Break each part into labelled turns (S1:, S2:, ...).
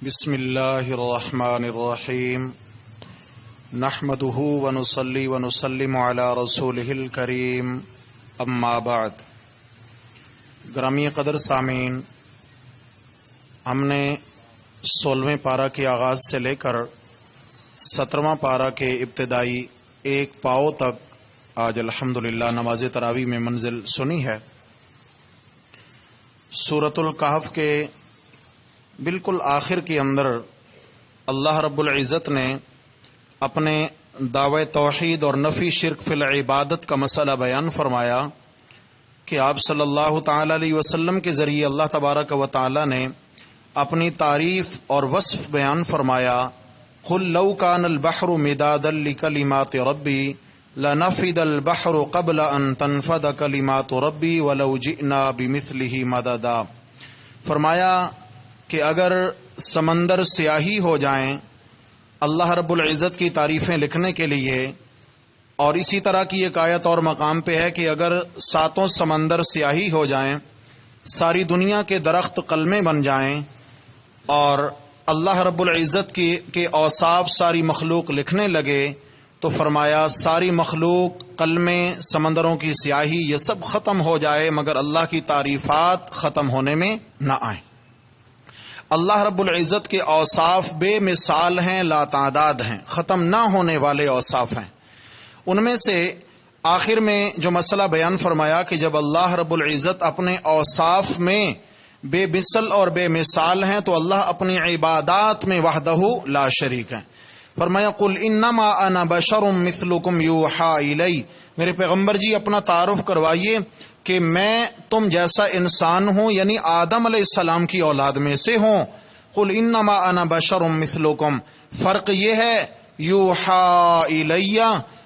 S1: بسم اللہ الرحمن الرحیم نحمده ونصلی ونسلم علی رسولہ الکریم اما بعد۔ گرامی قدر سامعین، ہم نے 16ویں پارہ کے آغاز سے لے کر 17واں پارہ کے ابتدائی ایک پاؤ تک آج الحمدللہ نماز تراویح میں منزل سنی ہے۔ سورۃ الکہف کے بالکل آخر کے اندر اللہ رب العزت نے اپنے دعوی توحید اور نفی شرک فی العبادت کا مسئلہ بیان فرمایا کہ آپ صلی اللہ تعالی علیہ وسلم کے ذریعے اللہ تبارک و تعالی نے اپنی تعریف اور وصف بیان فرمایا۔ قل لو کان البحر مدادا لکلمات ربی لنفد البحر قبل ان تنفد کلمات ربی ولو جئنا بمثلہ مددا۔ فرمایا کہ اگر سمندر سیاہی ہو جائیں اللہ رب العزت کی تعریفیں لکھنے کے لیے، اور اسی طرح کی ایک آیت اور مقام پہ ہے کہ اگر 7 سمندر سیاہی ہو جائیں، ساری دنیا کے درخت قلمیں بن جائیں اور اللہ رب العزت کے اوصاف ساری مخلوق لکھنے لگے، تو فرمایا ساری مخلوق، قلمیں، سمندروں کی سیاہی، یہ سب ختم ہو جائے مگر اللہ کی تعریفات ختم ہونے میں نہ آئیں۔ اللہ رب العزت کے اوصاف بے مثال ہیں، لا تعداد ہیں، ختم نہ ہونے والے اوصاف ہیں۔ ان میں سے آخر میں جو مسئلہ بیان فرمایا کہ جب اللہ رب العزت اپنے اوصاف میں بے مثل اور بے مثال ہیں تو اللہ اپنی عبادات میں وحدہ لا شریک ہیں۔ فرمایا قل انما انا بشر مثلکم یوحی الی، میرے پیغمبر جی اپنا تعارف کروائیے کہ میں تم جیسا انسان ہوں، یعنی آدم علیہ السلام کی اولاد میں سے ہوں۔ قل انما انا بشر مثلکم، فرق یہ ہے یوحی الی،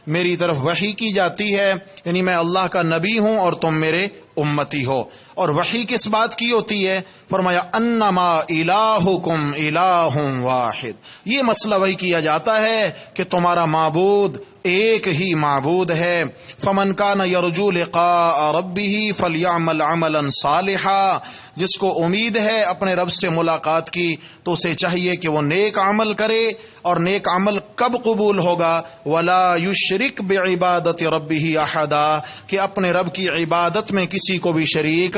S1: میری طرف وحی کی جاتی ہے، یعنی میں اللہ کا نبی ہوں اور تم میرے امتی ہو۔ اور وحی کس بات کی ہوتی ہے؟ فرمایا انما الہکم الہ واحد، یہ مسئلہ وہی کیا جاتا ہے کہ تمہارا معبود ایک ہی معبود ہے۔ فمن کان یرجو لقاء ربہ فلیعمل عملا صالحا، جس کو امید ہے اپنے رب سے ملاقات کی تو اسے چاہیے کہ وہ نیک عمل کرے، اور نیک عمل کب قبول ہوگا؟ ولا یشرک بعبادت ربہ احدا، کہ اپنے رب کی عبادت میں کسی کو بھی شریک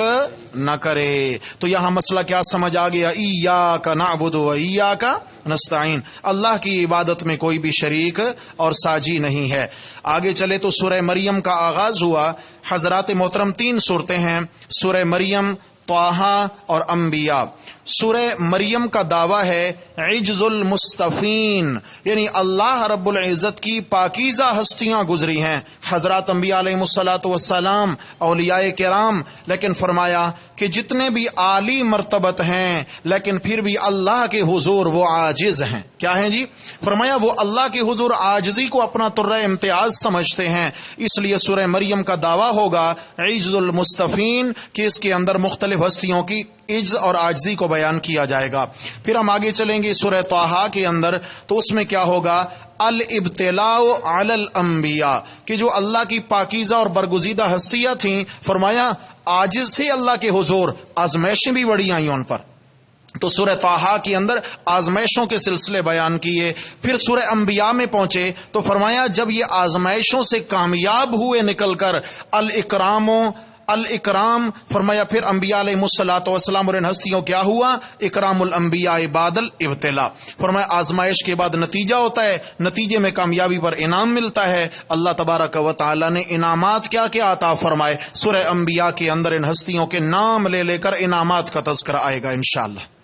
S1: نہ کرے۔ تو یہاں مسئلہ کیا سمجھ آ گیا؟ ایاک نعبد و ایاک نستعین، اللہ کی عبادت میں کوئی بھی شریک اور ساجی نہیں ہے۔ آگے چلے تو سورہ مریم کا آغاز ہوا۔ حضرات محترم 3 صورتیں ہیں، سورہ مریم، طٰہٰ اور انبیاء۔ سورہ مریم کا دعویٰ ہے عجز المصطفین، یعنی اللہ رب العزت کی پاکیزہ ہستیاں گزری ہیں، حضرات انبیاء علیہ الصلوۃ والسلام، اولیاء کرام، لیکن فرمایا کہ جتنے بھی عالی مرتبت ہیں لیکن پھر بھی اللہ کے حضور وہ عاجز ہیں۔ کیا ہیں جی؟ فرمایا وہ اللہ کے حضور عاجزی کو اپنا طرہ امتیاز سمجھتے ہیں، اس لیے سورہ مریم کا دعویٰ ہوگا عجز المصطفین، کہ اس کے اندر مختلف ہستیوں کی عجز اور عاجزی کو بیان کیا جائے گا۔ پھر ہم آگے چلیں گے سورہ طٰہٰ کے اندر، تو اس میں کیا ہوگا؟ الابتلاء علی الانبیاء، کہ جو اللہ کی پاکیزہ اور برگزیدہ ہستیاں تھیں، فرمایا عاجز تھے اللہ کے حضور، آزمائشیں بھی بڑی آئیں ان پر۔ تو سورہ طٰہٰ کے اندر آزمائشوں کے سلسلے بیان کیے۔ پھر سورہ انبیاء میں پہنچے تو فرمایا جب یہ آزمائشوں سے کامیاب ہوئے نکل کر، الاکرام، فرمایا پھر انبیاء علیہ الصلوۃ والسلام اور ان ہستیوں کیا ہوا؟ اکرام الانبیاء بعد الابتلاء، فرمایا آزمائش کے بعد نتیجہ ہوتا ہے، نتیجے میں کامیابی پر انعام ملتا ہے۔ اللہ تبارک و تعالی نے انعامات کیا کیا عطا فرمائے، سورہ انبیاء کے اندر ان ہستیوں کے نام لے لے کر انعامات کا تذکرہ آئے گا انشاءاللہ۔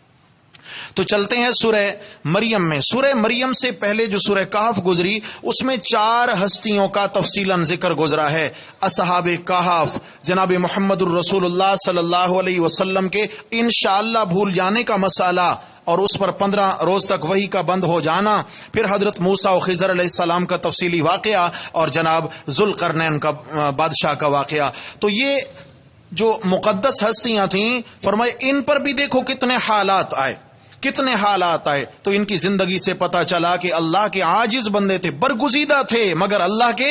S1: تو چلتے ہیں سورہ مریم میں۔ سورہ مریم سے پہلے جو سورہ کہف گزری اس میں 4 ہستیوں کا تفصیلاً ذکر گزرا ہے۔ اصحاب کہف، جناب محمد الرسول اللہ صلی اللہ علیہ وسلم کے انشاءاللہ بھول جانے کا مسئلہ اور اس پر 15 روز تک وحی کا بند ہو جانا، پھر حضرت موسیٰ و خضر علیہ السلام کا تفصیلی واقعہ، اور جناب ذوالقرنین کا بادشاہ کا واقعہ۔ تو یہ جو مقدس ہستیاں تھیں، فرمائے ان پر بھی دیکھو کتنے حالات آئے، کتنے حالات آئے، تو ان کی زندگی سے پتہ چلا کہ اللہ کے عاجز بندے تھے، برگزیدہ تھے مگر اللہ کے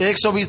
S1: 120।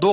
S1: 2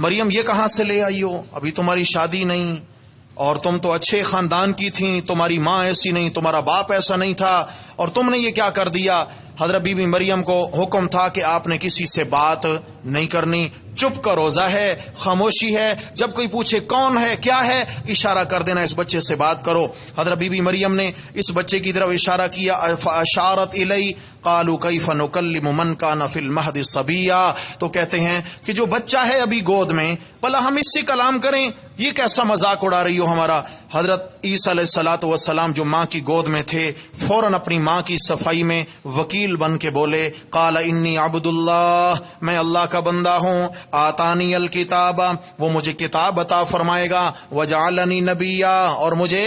S1: مریم یہ کہاں سے لے آئی ہو؟ ابھی تمہاری شادی نہیں، اور تم تو اچھے خاندان کی تھیں، تمہاری ماں ایسی نہیں، تمہارا باپ ایسا نہیں تھا، اور تم نے یہ کیا کر دیا؟ حضرت بی بی مریم کو حکم تھا کہ آپ نے کسی سے بات نہیں کرنی، چپ کا روزہ ہے، خاموشی ہے، جب کوئی پوچھے کون ہے کیا ہے اشارہ کر دینا، اس بچے سے بات کرو۔ حضرت بی بی مریم نے اس بچے کی طرف اشارہ کیا، فاشارت الی قالوا کیف نکلم من کان فی المہد صبیا، تو کہتے ہیں کہ جو بچہ ہے ابھی گود میں، بھلا ہم اس سے کلام کریں؟ یہ کیسا مذاق اڑا رہی ہو ہمارا؟ حضرت عیسیٰ علیہ الصلوۃ والسلام جو ماں کی گود میں تھے، فوراً اپنی ماں کی صفائی میں وکیل بن کے بولے، قال انی عبد اللہ، میں اللہ کا بندہ ہوں، آتانی الکتاب، وہ مجھے کتاب عطا فرمائے گا، وجعلنی نبیا، اور مجھے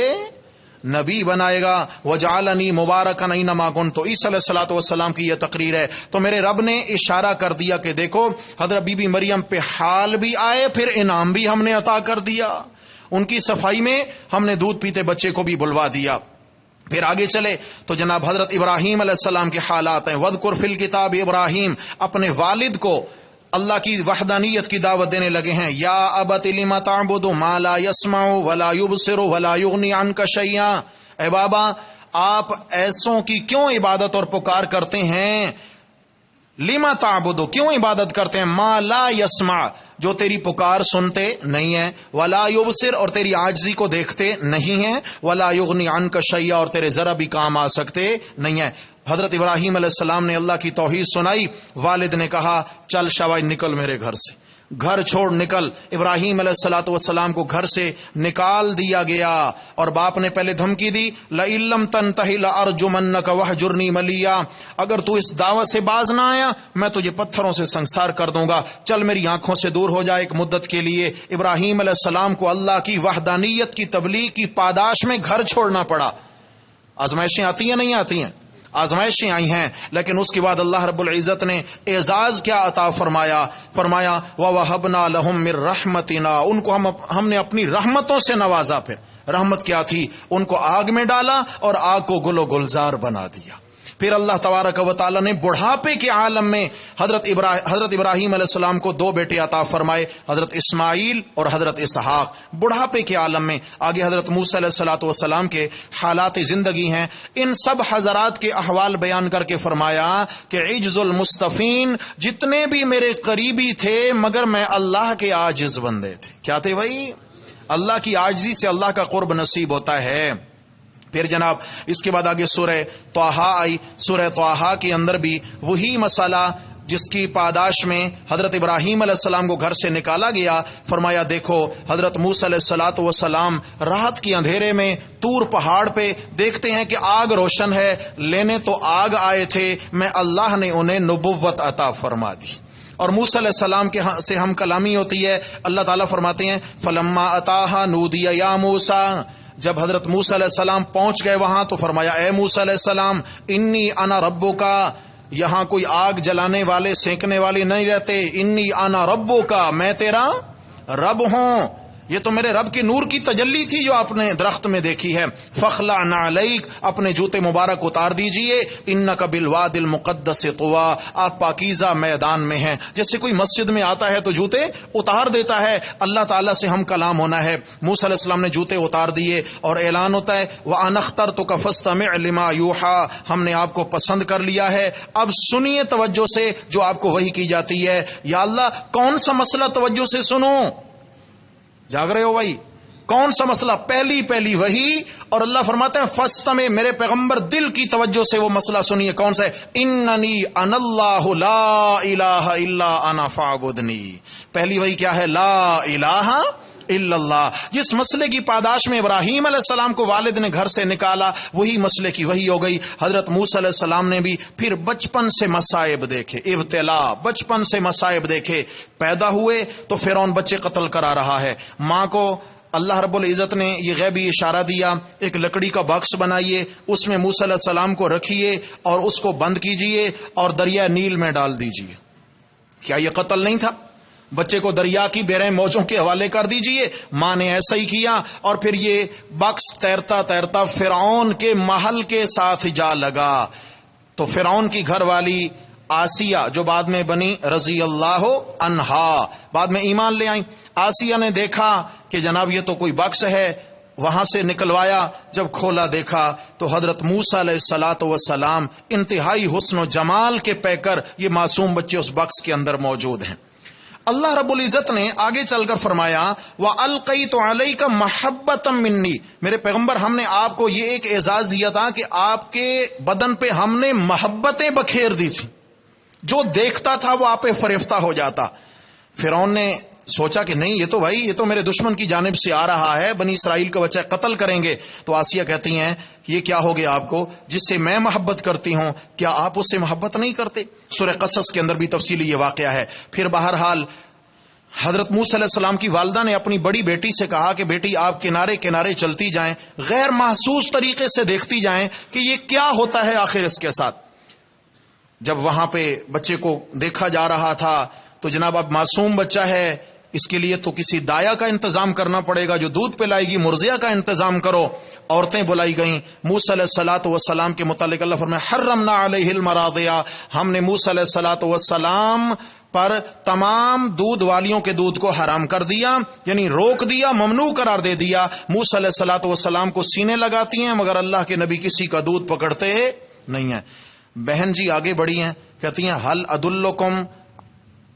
S1: نبی بنائے گا، وجعلنی مبارکا اینما کنت۔ تو عیسیٰ علیہ الصلوۃ والسلام کی یہ تقریر ہے۔ تو میرے رب نے اشارہ کر دیا کہ دیکھو حضرت بی بی مریم پہ حال بھی آئے، پھر انعام بھی ہم نے عطا کر دیا، ان کی صفائی میں ہم نے دودھ پیتے بچے کو بھی بلوا دیا۔ پھر آگے چلے تو جناب حضرت ابراہیم علیہ السلام کے حالات ہیں، وَاذْكُرْ فِي الْكِتَابِ ابراہیم، اپنے والد کو اللہ کی وحدانیت کی دعوت دینے لگے ہیں، یا ابت لم تعبد ما لا يسمع ولا يبصر ولا يغني عنك شيئا، اے بابا آپ ایسوں کی کیوں عبادت اور پکار کرتے ہیں؟ لما تعبدو، کیوں عبادت کرتے ہیں؟ ما لا يسمع، جو تیری پکار سنتے نہیں ہیں، ولا يبصر، اور تیری عاجزی کو دیکھتے نہیں ہیں، ولا يغني عنك شيئا، اور تیرے ذرا بھی کام آ سکتے نہیں ہیں۔ حضرت ابراہیم علیہ السلام نے اللہ کی توحید سنائی، والد نے کہا چل شاباش نکل میرے گھر سے، گھر چھوڑ نکل۔ ابراہیم علیہ الصلوۃ والسلام کو گھر سے نکال دیا گیا، اور باپ نے پہلے دھمکی دی، لئن لم تنتہی لارجمنک واہجرنی ملیا، اگر تو اس دعوت سے باز نہ آیا میں تجھے پتھروں سے سنسار کر دوں گا، چل میری آنکھوں سے دور ہو جائے ایک مدت کے لیے۔ ابراہیم علیہ السلام کو اللہ کی وحدانیت کی تبلیغ کی پاداش میں گھر چھوڑنا پڑا۔ آزمائشیں آتی ہیں نہیں آتی ہیں؟ آزمائشیں آئی ہیں، لیکن اس کے بعد اللہ رب العزت نے اعزاز کیا عطا فرمایا؟ فرمایا وَوَهَبْنَا لَهُم مِّن رَحْمَتِنَا، ان کو ہم نے اپنی رحمتوں سے نوازا۔ پھر رحمت کیا تھی؟ ان کو آگ میں ڈالا اور آگ کو گل و گلزار بنا دیا۔ پھر اللہ تبارک و تعالیٰ نے بڑھاپے کے عالم میں حضرت ابراہیم علیہ السلام کو دو بیٹے عطا فرمائے، حضرت اسماعیل اور حضرت اسحاق، بڑھاپے کے عالم میں۔ آگے حضرت موسیٰ علیہ الصلوۃ والسلام کے حالات زندگی ہیں، ان سب حضرات کے احوال بیان کر کے فرمایا کہ عجز المصطفین، جتنے بھی میرے قریبی تھے مگر میں اللہ کے عاجز بندے تھے۔ کیا تھے بھائی؟ اللہ کی عاجزی سے اللہ کا قرب نصیب ہوتا ہے۔ پھر جناب اس کے بعد آگے سورہ طٰہٰ آئی، سورہ طٰہٰ کے اندر بھی وہی مسئلہ جس کی پاداش میں حضرت ابراہیم علیہ السلام کو گھر سے نکالا گیا۔ فرمایا دیکھو حضرت موسیٰ علیہ الصلوۃ والسلام رات کے اندھیرے میں طور پہاڑ پہ دیکھتے ہیں کہ آگ روشن ہے، لینے تو آگ آئے تھے، میں اللہ نے انہیں نبوت عطا فرما دی۔ اور موسیٰ علیہ السلام کے سے ہم کلامی ہوتی ہے، اللہ تعالیٰ فرماتے ہیں فلما اتاہا نودی یا موسیٰ، جب حضرت موسیٰ علیہ السلام پہنچ گئے وہاں تو فرمایا اے موسیٰ علیہ السلام انی انا ربک، یہاں کوئی آگ جلانے والے سینکنے والے نہیں رہتے، انی انا ربک، میں تیرا رب ہوں۔ یہ تو میرے رب کے نور کی تجلی تھی جو آپ نے درخت میں دیکھی ہے۔ فخلع نعلیک، اپنے جوتے مبارک اتار دیجئے، انک بالواد المقدس طویٰ، آپ پاکیزہ میدان میں ہیں۔ جیسے کوئی مسجد میں آتا ہے تو جوتے اتار دیتا ہے، اللہ تعالیٰ سے ہم کلام ہونا ہے۔ موسیٰ علیہ السلام نے جوتے اتار دیے اور اعلان ہوتا ہے وَأَنَا اخْتَرْتُكَ فَاسْتَمِعْ لِمَا يُوحَىٰ، ہم نے آپ کو پسند کر لیا ہے، اب سنیے توجہ سے جو آپ کو وحی کی جاتی ہے۔ یا اللہ کون سا مسئلہ توجہ سے سنوں؟ جاگ رہے ہو بھائی؟ کون سا مسئلہ؟ پہلی وحی، اور اللہ فرماتے ہیں فاستمع، میرے پیغمبر دل کی توجہ سے وہ مسئلہ سنیے۔ کون سا ہے؟ اننی انا اللہ لا الہ الا انا فاعبدنی۔ پہلی وحی کیا ہے؟ لا الہ الا اللہ۔ جس مسئلے کی پاداش میں ابراہیم علیہ السلام کو والد نے گھر سے نکالا وہی مسئلے کی وحی ہو گئی۔ حضرت موسیٰ علیہ السلام نے بھی پھر بچپن سے مصائب دیکھے، ابتلا، بچپن سے مصائب دیکھے۔ پیدا ہوئے تو فرعون بچے قتل کرا رہا ہے، ماں کو اللہ رب العزت نے یہ غیبی اشارہ دیا ایک لکڑی کا باکس بنائیے، اس میں موسیٰ علیہ السلام کو رکھیے اور اس کو بند کیجئے اور دریا نیل میں ڈال دیجئے۔ کیا یہ قتل نہیں تھا؟ بچے کو دریا کی بحرین موجوں کے حوالے کر دیجئے۔ ماں نے ایسا ہی کیا، اور پھر یہ باکس تیرتا تیرتا فرعون کے محل کے ساتھ جا لگا۔ تو فرعون کی گھر والی آسیہ جو بعد میں بنی رضی اللہ عنہا، بعد میں ایمان لے آئیں. آسیہ نے دیکھا کہ جناب یہ تو کوئی بکس ہے، وہاں سے نکلوایا، جب کھولا دیکھا تو حضرت موسیٰ علیہ الصلاۃ والسلام انتہائی حسن و جمال کے پیکر یہ معصوم بچے اس بکس کے اندر موجود ہیں. اللہ رب العزت نے آگے چل کر فرمایا وَأَلْقَيْتُ عَلَيْكَ مَحَبَّةً مِّنِّي، میرے پیغمبر ہم نے آپ کو یہ ایک اعزاز دیا تھا کہ آپ کے بدن پہ ہم نے محبتیں بکھیر دی تھی، جو دیکھتا تھا وہ آپ پہ فریفتہ ہو جاتا. فرعون نے سوچا کہ نہیں یہ تو بھائی یہ تو میرے دشمن کی جانب سے آ رہا ہے، بنی اسرائیل کا بچہ قتل کریں گے. تو آسیہ کہتی ہیں یہ کیا ہو گیا آپ کو، جس سے میں محبت کرتی ہوں کیا آپ اس سے محبت نہیں کرتے؟ سورہ قصص کے اندر بھی تفصیلی یہ واقعہ ہے. پھر بہرحال حضرت موسیٰ علیہ السلام کی والدہ نے اپنی بڑی بیٹی سے کہا کہ بیٹی آپ کنارے کنارے چلتی جائیں، غیر محسوس طریقے سے دیکھتی جائیں کہ یہ کیا ہوتا ہے آخر اس کے ساتھ. جب وہاں پہ بچے کو دیکھا جا رہا تھا تو جناب اب معصوم بچہ ہے، اس کے لیے تو کسی دایا کا انتظام کرنا پڑے گا جو دودھ پلائے گی، مرضیہ کا انتظام کرو. عورتیں بلائی گئیں. موسیٰ علیہ الصلاۃ والسلام کے متعلق اللہ فرمائے حرمنا علیہ المراضع، ہم نے موسیٰ علیہ الصلاۃ والسلام پر تمام دودھ والیوں کے دودھ کو حرام کر دیا، یعنی روک دیا، ممنوع قرار دے دیا. موسیٰ علیہ الصلاۃ والسلام کو سینے لگاتی ہیں مگر اللہ کے نبی کسی کا دودھ پکڑتے نہیں ہیں. بہن جی آگے بڑھی ہیں، کہتی ہیں حل ادلکم،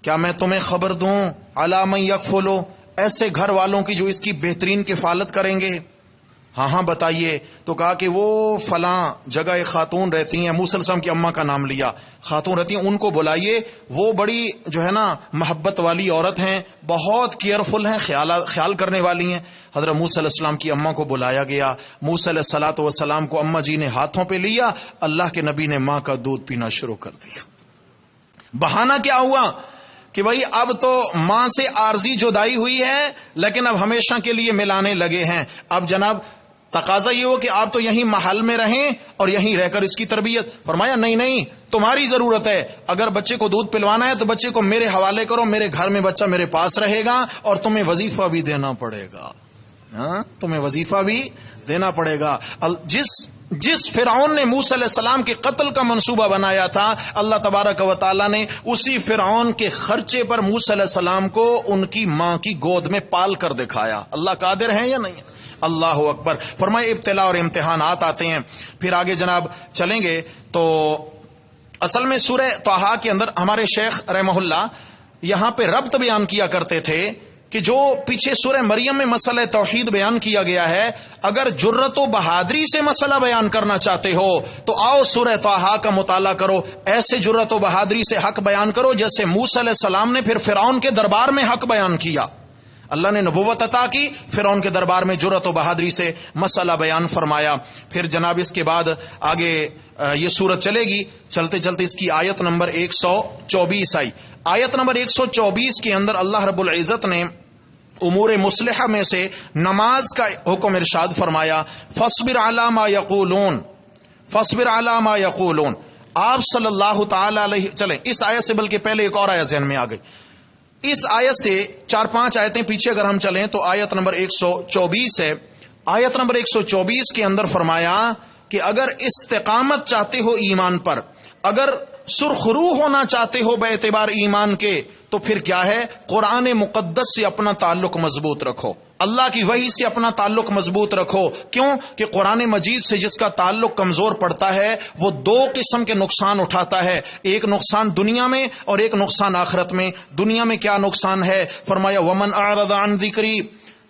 S1: کیا میں تمہیں خبر دوں علی من یکفلو، ایسے گھر والوں کی جو اس کی بہترین کفالت کریں گے؟ ہاں ہاں بتائیے. تو کہا کہ وہ فلاں جگہ ایک خاتون رہتی ہیں، موسیٰ علیہ السلام کی اماں کا نام لیا، خاتون رہتی ہیں، ان کو بلائیے، وہ بڑی جو ہے نا محبت والی عورت ہیں، بہت کیئرفل ہیں، خیال کرنے والی ہیں. حضرت موسیٰ علیہ السلام کی اماں کو بلایا گیا. موسیٰ علیہ الصلاۃ والسلام کو اماں جی نے ہاتھوں پہ لیا، اللہ کے نبی نے ماں کا دودھ پینا شروع کر دیا. بہانہ کیا ہوا کہ بھائی اب تو ماں سے عارضی جدائی ہوئی ہے لیکن اب ہمیشہ کے لیے ملانے لگے ہیں. اب جناب تقاضا یہ ہو کہ آپ تو یہیں محل میں رہیں اور یہیں رہ کر اس کی تربیت. فرمایا نہیں تمہاری ضرورت ہے، اگر بچے کو دودھ پلوانا ہے تو بچے کو میرے حوالے کرو، میرے گھر میں بچہ میرے پاس رہے گا اور تمہیں وظیفہ بھی دینا پڑے گا. تمہیں وظیفہ بھی دینا پڑے گا. جس فرعون نے موسیٰ علیہ السلام کے قتل کا منصوبہ بنایا تھا، اللہ تبارک و تعالیٰ نے اسی فرعون کے خرچے پر موسیٰ علیہ السلام کو ان کی ماں کی گود میں پال کر دکھایا. اللہ قادر ہے یا نہیں؟ اللہ اکبر. فرمائے ابتلا اور امتحانات آتے ہیں. پھر آگے جناب چلیں گے تو اصل میں سورہ طٰہٰ کے اندر ہمارے شیخ رحمہ اللہ یہاں پہ ربط بیان کیا کرتے تھے کہ جو پیچھے سورہ مریم میں مسئلہ توحید بیان کیا گیا ہے، اگر جرت و بہادری سے مسئلہ بیان کرنا چاہتے ہو تو آؤ سورہ طٰہٰ کا مطالعہ کرو. ایسے جرت و بہادری سے حق بیان کرو جیسے موسیٰ علیہ السلام نے پھر فرعون کے دربار میں حق بیان کیا. اللہ نے نبوت عطا کی، فرعون کے دربار میں جرت و بہادری سے مسئلہ بیان فرمایا. پھر جناب اس کے بعد آگے یہ سورت چلے گی، چلتے چلتے اس کی آیت نمبر 124 آئی. آیت نمبر 124 کے اندر اللہ رب العزت نے امور مصلحہ میں سے نماز کا حکم ارشاد فرمایا. فاصبر علی ما یقولون، فاصبر علی ما یقولون. آپ صلی اللہ تعالی علیہ، چلیں اس آیت سے بلکہ پہلے ایک اور آیت ذہن میں آ گئی. اس آیت سے 4-5 آیتیں پیچھے اگر ہم چلیں تو آیت نمبر 124 ہے. آیت نمبر 124 کے اندر فرمایا کہ اگر استقامت چاہتے ہو ایمان پر، اگر سرخرو ہونا چاہتے ہو بے اعتبار ایمان کے، تو پھر کیا ہے، قرآن مقدس سے اپنا تعلق مضبوط رکھو، اللہ کی وحی سے اپنا تعلق مضبوط رکھو. کیوں کہ قرآن مجید سے جس کا تعلق کمزور پڑتا ہے وہ 2 قسم کے نقصان اٹھاتا ہے، ایک نقصان دنیا میں اور ایک نقصان آخرت میں. دنیا میں کیا نقصان ہے؟ فرمایا ومن اعرض عن ذکری،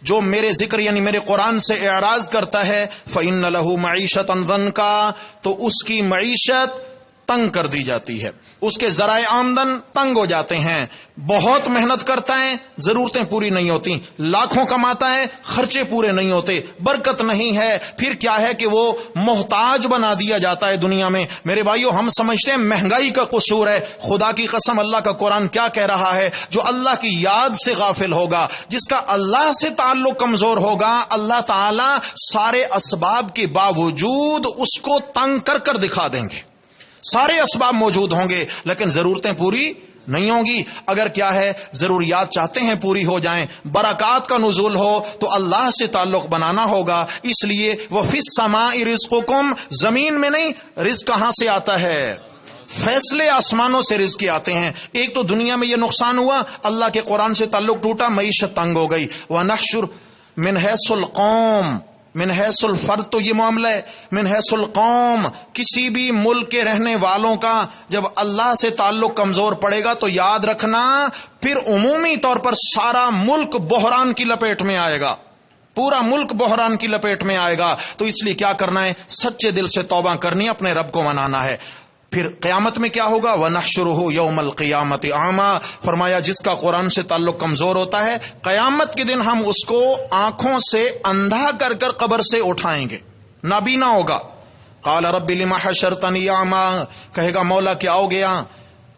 S1: جو میرے ذکر یعنی میرے قرآن سے اعراض کرتا ہے، فإن له معیشۃ ضنکا، تو اس کی معیشت تنگ کر دی جاتی ہے، اس کے ذرائع آمدن تنگ ہو جاتے ہیں. بہت محنت کرتا ہے، ضرورتیں پوری نہیں ہوتی، لاکھوں کماتا ہے، خرچے پورے نہیں ہوتے، برکت نہیں ہے. پھر کیا ہے کہ وہ محتاج بنا دیا جاتا ہے دنیا میں. میرے بھائیو ہم سمجھتے ہیں مہنگائی کا قصور ہے، خدا کی قسم اللہ کا قرآن کیا کہہ رہا ہے، جو اللہ کی یاد سے غافل ہوگا، جس کا اللہ سے تعلق کمزور ہوگا، اللہ تعالی سارے اسباب کے باوجود اس کو تنگ کر کر دکھا دیں گے. سارے اسباب موجود ہوں گے لیکن ضرورتیں پوری نہیں ہوں گی. اگر کیا ہے ضروریات چاہتے ہیں پوری ہو جائیں، برکات کا نزول ہو تو اللہ سے تعلق بنانا ہوگا. اس لیے وَفِي السَّمَاءِ رِزْقُكُمْ، زمین میں نہیں، رزق کہاں سے آتا ہے؟ فیصلے آسمانوں سے رزق کے آتے ہیں. ایک تو دنیا میں یہ نقصان ہوا, اللہ کے قرآن سے تعلق ٹوٹا, معیشت تنگ ہو گئی. وَنَحْشُرُ مِنْ حَيْثُ الْقَوْمِ من حیث الفرد تو یہ معاملہ ہے, من حیث القوم کسی بھی ملک کے رہنے والوں کا جب اللہ سے تعلق کمزور پڑے گا تو یاد رکھنا پھر عمومی طور پر سارا ملک بحران کی لپیٹ میں آئے گا, پورا ملک بحران کی لپیٹ میں آئے گا. تو اس لیے کیا کرنا ہے, سچے دل سے توبہ کرنی ہے, اپنے رب کو منانا ہے. پھر قیامت میں کیا ہوگا, وَنَحْشُرُهُ يَوْمَ الْقِيَامَةِ أَعْمَى, فرمایا جس کا قرآن سے تعلق کمزور ہوتا ہے قیامت کے دن ہم اس کو آنکھوں سے اندھا کر کر قبر سے اٹھائیں گے, نابینا ہوگا. قال رب لم حشرتنی اعمی, کہے گا مولا کیا ہو گیا,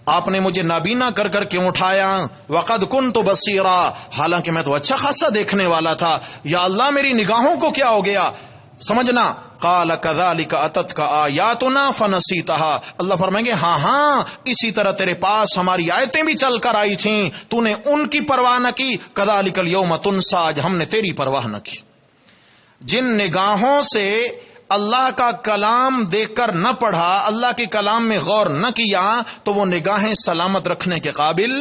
S1: آپ نے مجھے نابینا کر کر کیوں اٹھایا. وقد كنت بصیرا, حالانکہ میں تو اچھا خاصا دیکھنے والا تھا, یا اللہ میری نگاہوں کو کیا ہو گیا. سمجھنا, قال كذلك اتتك آیاتنا فنسیتها, اللہ فرمائیں گے ہاں اسی طرح تیرے پاس ہماری آیتیں بھی چل کر آئی تھیں, تو نے ان کی پرواہ نہ کی. كذلك اليوم تنسى, آج ہم نے تیری پرواہ نہ کی. جن نگاہوں سے اللہ کا کلام دیکھ کر نہ پڑھا, اللہ کے کلام میں غور نہ کیا, تو وہ نگاہیں سلامت رکھنے کے قابل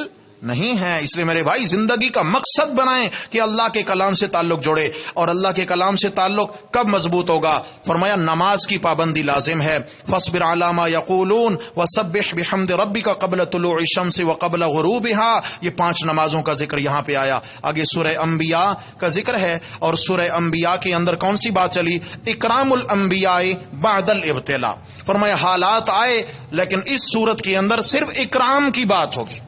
S1: نہیں ہے. اس لیے میرے بھائی زندگی کا مقصد بنائیں کہ اللہ کے کلام سے تعلق جوڑے. اور اللہ کے کلام سے تعلق کب مضبوط ہوگا, فرمایا نماز کی پابندی لازم ہے. فاصبر علی ما یقولون وسبح بحمد ربک قبل طلوع الشمس وقبل غروبها, یہ 5 نمازوں کا ذکر یہاں پہ آیا. آگے سورہ انبیاء کا ذکر ہے, اور سورہ انبیاء کے اندر کون سی بات چلی, اکرام الانبیاء بعد الابتلاء. فرمایا حالات آئے لیکن اس صورت کے اندر صرف اکرام کی بات ہوگی.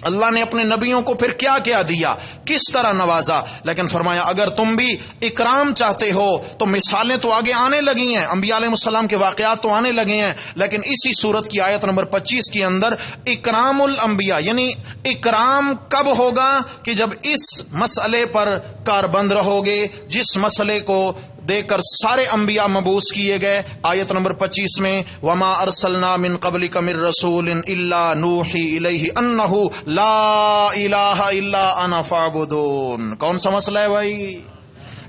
S1: اللہ نے اپنے نبیوں کو پھر کیا کیا دیا, کس طرح نوازا. لیکن فرمایا اگر تم بھی اکرام چاہتے ہو تو مثالیں تو آگے آنے لگی ہیں, انبیاء علیہ السلام کے واقعات تو آنے لگے ہیں. لیکن اسی سورت کی آیت نمبر 25 کے اندر اکرام الانبیاء, یعنی اکرام کب ہوگا کہ جب اس مسئلے پر کاربند رہو گے, جس مسئلے کو دیکھ کر سارے انبیاء مبعوث کیے گئے. آیت نمبر 25 میں وما ارسلنا من قبلک من رسول الا نوحی الیہ انہ لا الہ الا انا فاعبدون. کون سا مسئلہ ہے بھائی,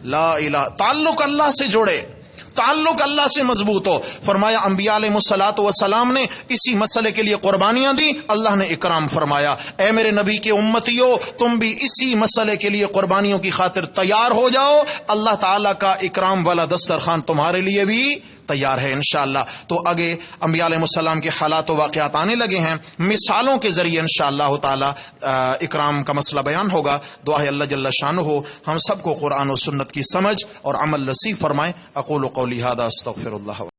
S1: لا الہ, تعلق اللہ سے جوڑے, تعلق اللہ سے مضبوط ہو. فرمایا انبیاء علیہ الصلوۃ والسلام نے اسی مسئلے کے لیے قربانیاں دی, اللہ نے اکرام فرمایا. اے میرے نبی کے امتیو, تم بھی اسی مسئلے کے لیے قربانیوں کی خاطر تیار ہو جاؤ, اللہ تعالیٰ کا اکرام والا دسترخوان تمہارے لیے بھی تیار ہے انشاءاللہ. تو آگے انبیاء علیہ السلام کے حالات و واقعات آنے لگے ہیں, مثالوں کے ذریعے انشاءاللہ تعالی اکرام کا مسئلہ بیان ہوگا. دعا ہے اللہ جل شانہ ہم سب کو قرآن و سنت کی سمجھ اور عمل نصیب فرمائے. اقول قولی ھذا استغفر اللہ.